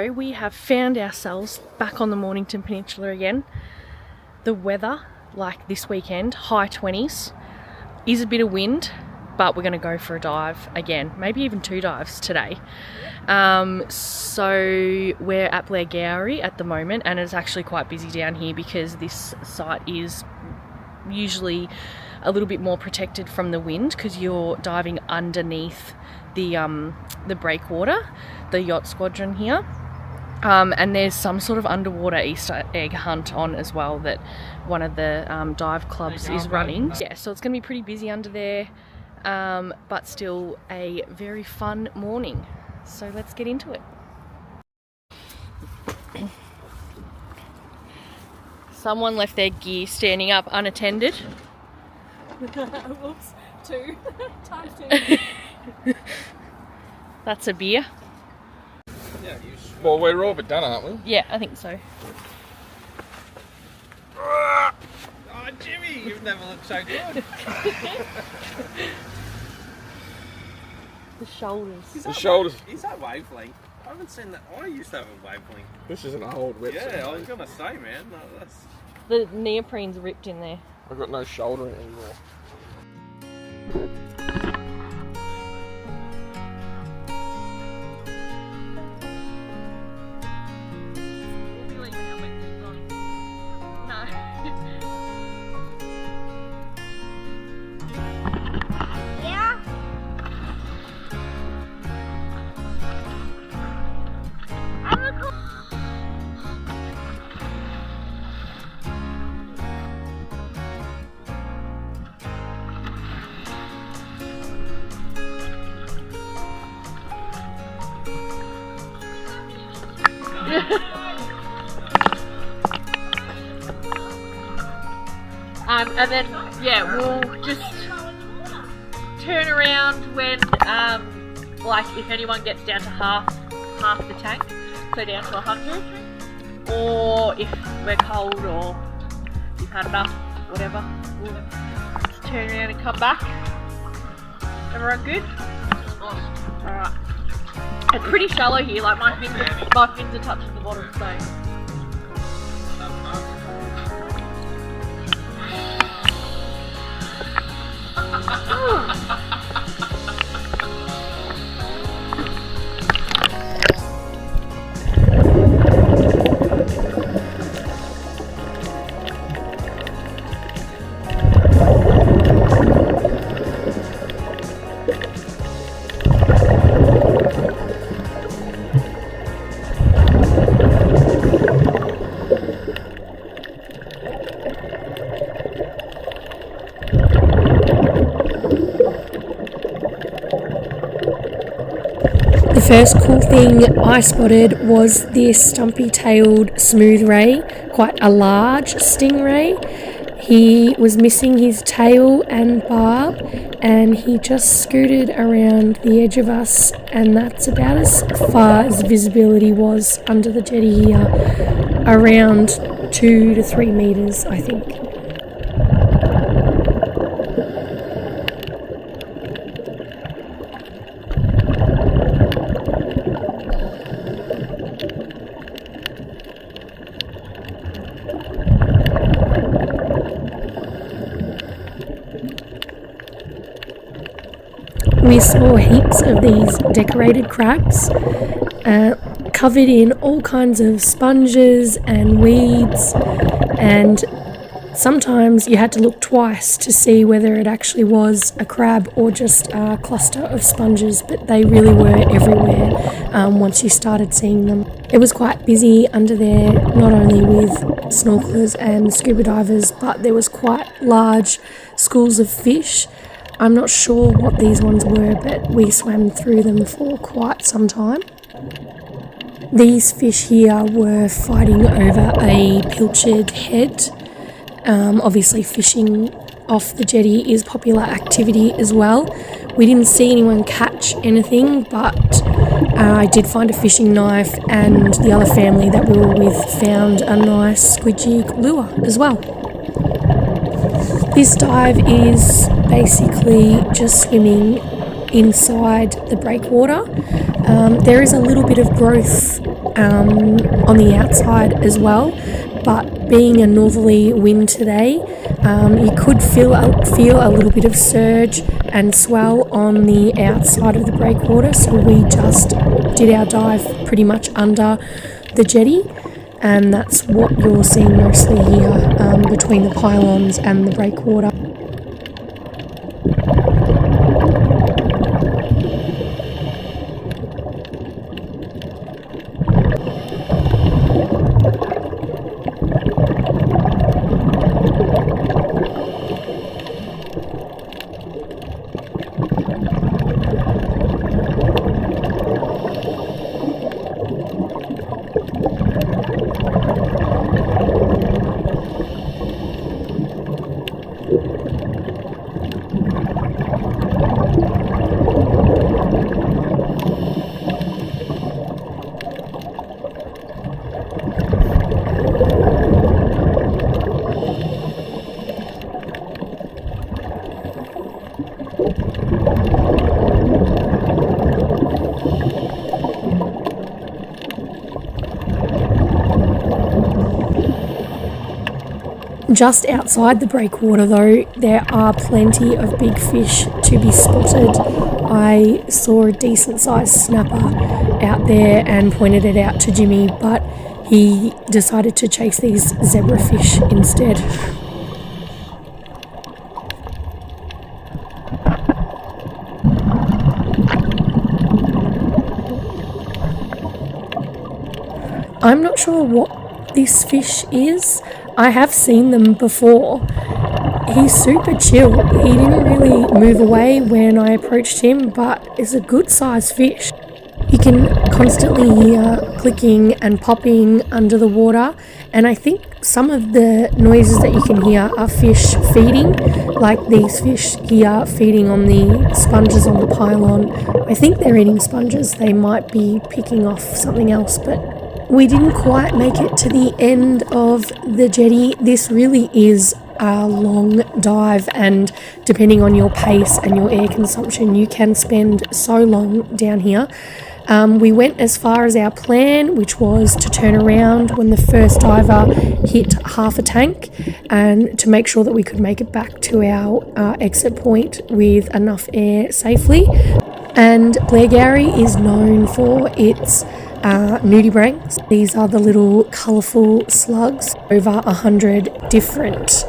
So we have found ourselves back on the Mornington Peninsula again. The weather, like this weekend, high 20s, is a bit of wind, but we're going to go for a dive again, maybe even 2 dives today. So we're at Blairgowrie at the moment, and it's actually quite busy down here because this site is usually a little bit more protected from the wind because you're diving underneath the breakwater, the yacht squadron here. And there's some sort of underwater Easter egg hunt on as well that one of the dive clubs is running. Yeah, so it's going to be pretty busy under there, but still a very fun morning. So let's get into it. Someone left their gear standing up unattended. Whoops, 2 times 2. That's a beer. Yeah, well, we're all but done, aren't we? Yeah, I think so. Oh, Jimmy, you've never looked so good. The shoulders. The shoulders. Is that wavelength? I haven't seen that. I used to have a wavelength. This is an old wetsuit. Yeah, I was gonna say, man. No, that's... The neoprene's ripped in there. I've got no shouldering anymore. And then, yeah, we'll just turn around when, like, if anyone gets down to half the tank, so down to 100, or if we're cold or we've had enough, whatever, we'll just turn around and come back. Everyone good? Alright. It's pretty shallow here, like my fins are touching the bottom, so... The first cool thing I spotted was this stumpy-tailed smooth ray, quite a large stingray. He was missing his tail and barb, and he just scooted around the edge of us, and that's about as far as visibility was under the jetty here, around 2 to 3 metres, I think. We saw heaps of these decorated crabs, covered in all kinds of sponges and weeds, and sometimes you had to look twice to see whether it actually was a crab or just a cluster of sponges, but they really were everywhere once you started seeing them. It was quite busy under there, not only with snorkelers and scuba divers, but there was quite large schools of fish. I'm not sure what these ones were, but we swam through them for quite some time. These fish here were fighting over a pilchard head. Obviously fishing off the jetty is popular activity as well. We didn't see anyone catch anything, but I did find a fishing knife, and the other family that we were with found a nice squidgy lure as well. This dive is basically just swimming inside the breakwater. There is a little bit of growth on the outside as well, but being a northerly wind today, you could feel a little bit of surge and swell on the outside of the breakwater, so we just did our dive pretty much under the jetty, and that's what you're seeing mostly here between the pylons and the breakwater. Just outside the breakwater though, there are plenty of big fish to be spotted. I saw a decent sized snapper out there and pointed it out to Jimmy, but he decided to chase these zebrafish instead. I'm not sure what this fish is. I have seen them before. He's super chill. He didn't really move away when I approached him, but it's a good sized fish. You can constantly hear clicking and popping under the water, and I think some of the noises that you can hear are fish feeding, like these fish here feeding on the sponges on the pylon. I think they're eating sponges. They might be picking off something else, but we didn't quite make it to the end of the jetty. This really is a long dive, and depending on your pace and your air consumption, you can spend so long down here. We went as far as our plan, which was to turn around when the first diver hit half a tank, and to make sure that we could make it back to our exit point with enough air safely. And Blairgowrie is known for its nudibranchs. These are the little colourful slugs. Over 100 different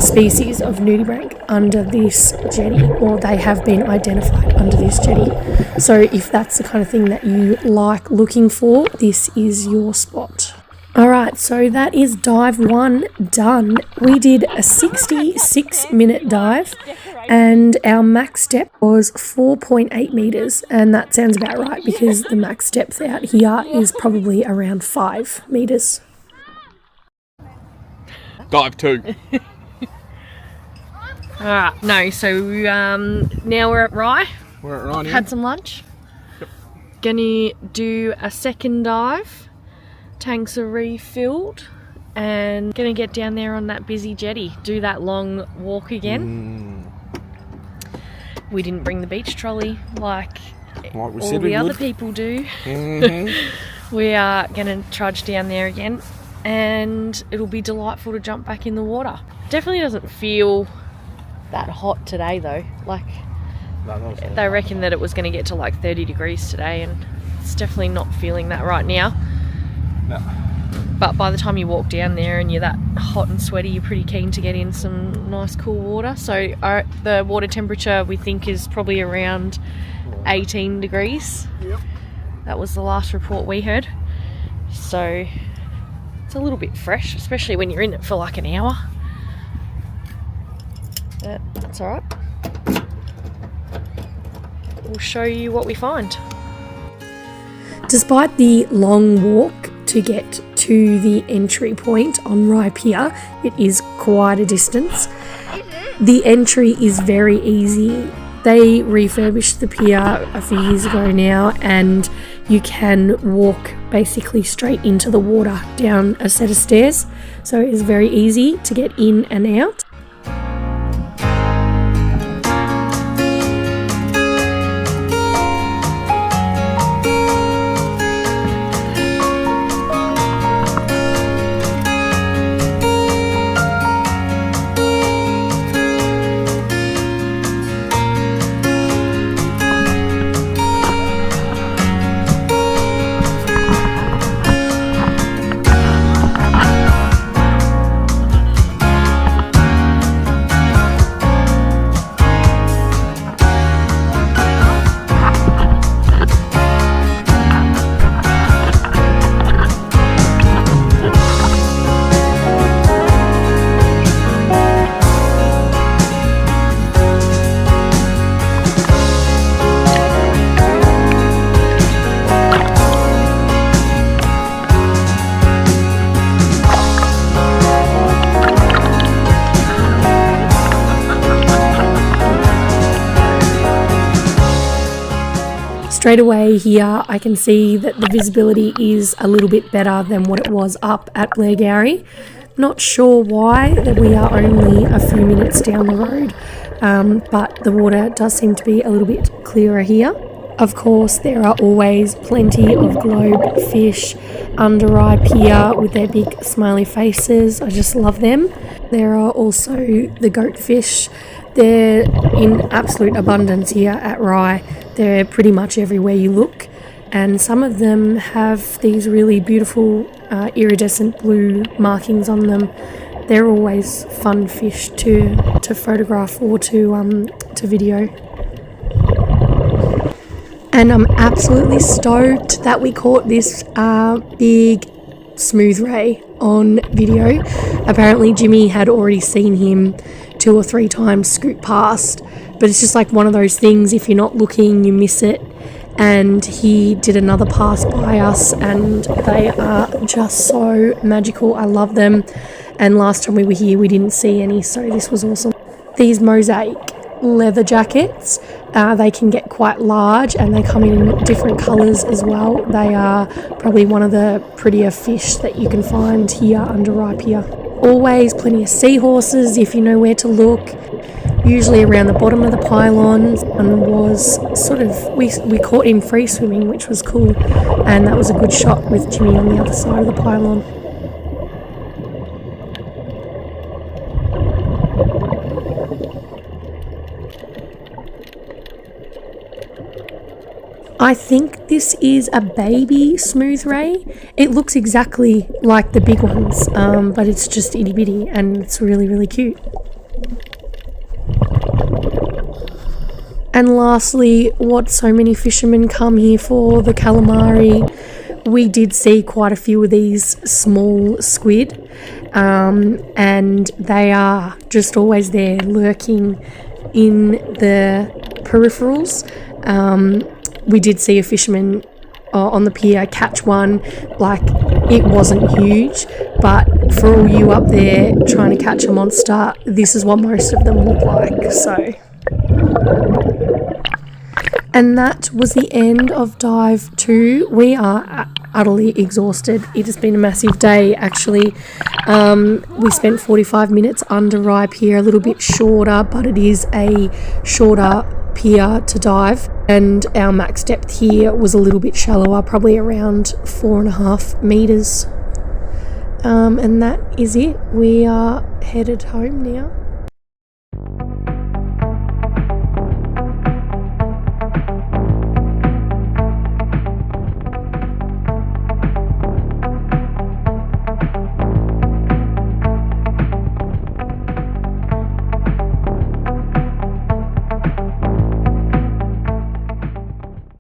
species of nudibranch under this jetty, or they have been identified under this jetty. So if that's the kind of thing that you like looking for, this is your spot. Alright, so that is dive 1 done. We did a 66-minute dive, and our max depth was 4.8 metres, and that sounds about right because the max depth out here is probably around 5 metres. Dive 2. Alright, no, so now we're at Rye. We're at Rye now. Had some lunch. Yep. Gonna do a second dive. Tanks are refilled, and gonna get down there on that busy jetty, do that long walk again. We didn't bring the beach trolley like we all said we the other would. people do. Mm-hmm. We are gonna trudge down there again, and it'll be delightful to jump back in the water. Definitely doesn't feel that hot today though. Like, they reckon that it was going to get to like 30 degrees today, and it's definitely not feeling that right now. No. But by the time you walk down there and you're that hot and sweaty, you're pretty keen to get in some nice cool water. So the water temperature we think is probably around 18 degrees. Yep. That was the last report we heard. So it's a little bit fresh, especially when you're in it for like an hour. But that's alright. We'll show you what we find. Despite the long walk to get to the entry point on Rye Pier, it is quite a distance. The entry is very easy. They refurbished the pier a few years ago now, and you can walk basically straight into the water down a set of stairs. So it is very easy to get in and out. Straight away here I can see that the visibility is a little bit better than what it was up at Blairgowrie. Not sure why, that we are only a few minutes down the road, but the water does seem to be a little bit clearer here. Of course, there are always plenty of globe fish under Rye Pier with their big smiley faces. I just love them. There are also the goatfish. They're in absolute abundance here at Rye. They're pretty much everywhere you look. And some of them have these really beautiful iridescent blue markings on them. They're always fun fish to photograph or to video. And I'm absolutely stoked that we caught this big smooth ray on video. Apparently Jimmy had already seen him 2 or 3 times scoot past, but it's just like one of those things, if you're not looking you miss it. And he did another pass by us, and they are just so magical. I love them, and last time we were here we didn't see any, so this was awesome. These mosaic leather jackets, they can get quite large and they come in different colours as well. They are probably one of the prettier fish that you can find here under Rye Pier. Always plenty of seahorses if you know where to look, usually around the bottom of the pylons. And was sort of, we caught him free swimming, which was cool, and that was a good shot with Jimmy on the other side of the pylon. I think this is a baby smooth ray. It looks exactly like the big ones, but it's just itty bitty and it's really, really cute. And lastly, what so many fishermen come here for, the calamari. We did see quite a few of these small squid, and they are just always there lurking in the peripherals. We did see a fisherman on the pier catch one. Like, it wasn't huge, but for all you up there trying to catch a monster, this is what most of them look like. So, and that was the end of dive 2. We are utterly exhausted. It has been a massive day, actually. We spent 45 minutes under Rye Pier, a little bit shorter, but it is a shorter pier to dive, and our max depth here was a little bit shallower, probably around 4.5 meters. And that is it. We are headed home now.